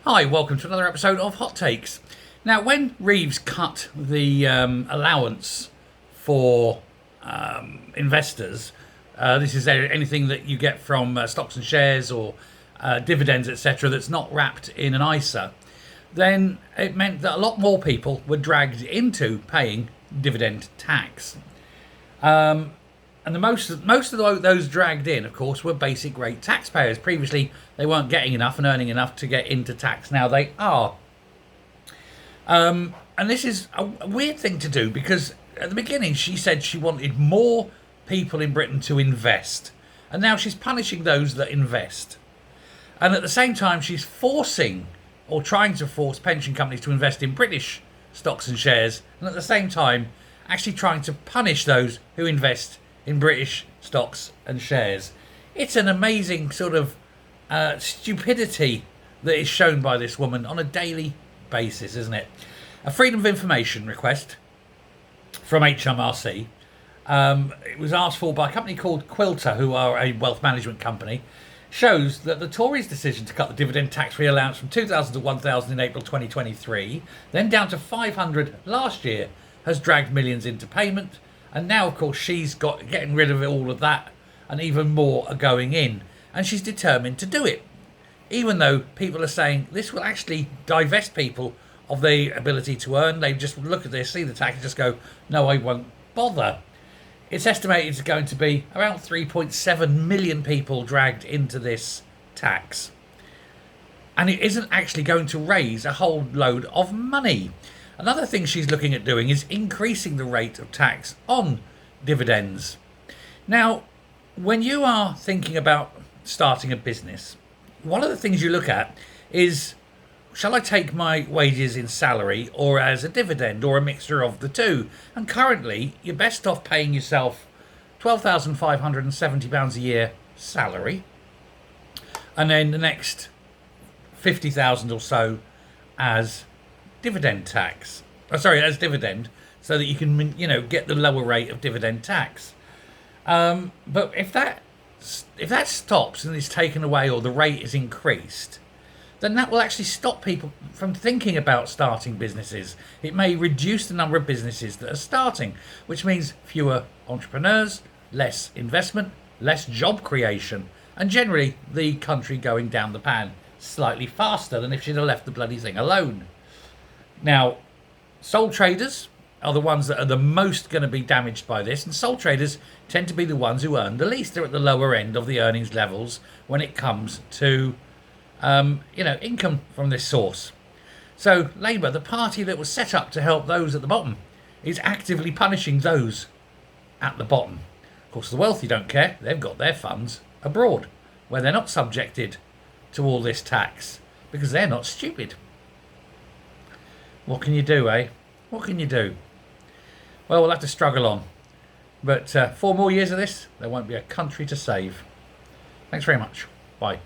Hi, welcome to another episode of Hot Takes. Now, when Reeves cut the allowance for investors, this is anything that you get from stocks and shares or dividends, etc., that's not wrapped in an ISA, then it meant that a lot more people were dragged into paying dividend tax. And the most of those dragged in, of course, were basic rate taxpayers. Previously, they weren't getting enough and earning enough to get into tax. Now they are. And this is a weird thing to do because at the beginning she said she wanted more people in Britain to invest. And now she's punishing those that invest. And at the same time, she's forcing or trying to force pension companies to invest in British stocks and shares. And at the same time, actually trying to punish those who invest in British stocks and shares. It's an amazing sort of stupidity that is shown by this woman on a daily basis, isn't it? A Freedom of Information request from HMRC. It was asked for by a company called Quilter, who are a wealth management company, shows that the Tories' decision to cut the dividend tax-free allowance from 2,000 to 1,000 in April 2023, then down to 500 last year, has dragged millions into payment. And now, of course, she's getting rid of all of that, and even more are going in. And she's determined to do it, even though people are saying this will actually divest people of the ability to earn. They just look at this, see the tax, and just go, no, I won't bother. It's estimated it's going to be around 3.7 million people dragged into this tax. And it isn't actually going to raise a whole load of money. Another thing she's looking at doing is increasing the rate of tax on dividends. Now, when you are thinking about starting a business, one of the things you look at is, shall I take my wages in salary or as a dividend or a mixture of the two? And currently, you're best off paying yourself £12,570 a year salary, and then the next 50,000 or so as dividend tax. As dividend, so that you can, get the lower rate of dividend tax. But if that stops and is taken away, or the rate is increased, then that will actually stop people from thinking about starting businesses. It may reduce the number of businesses that are starting, which means fewer entrepreneurs, less investment, less job creation, and generally the country going down the pan slightly faster than if she'd have left the bloody thing alone. Now, sole traders are the ones that are the most going to be damaged by this, and sole traders tend to be the ones who earn the least. They're at the lower end of the earnings levels when it comes to, income from this source. So Labour, the party that was set up to help those at the bottom, is actively punishing those at the bottom. Of course, the wealthy don't care. They've got their funds abroad, where they're not subjected to all this tax, because they're not stupid. What can you do, eh? What can you do? Well, we'll have to struggle on. But 4 more years of this, there won't be a country to save. Thanks very much. Bye.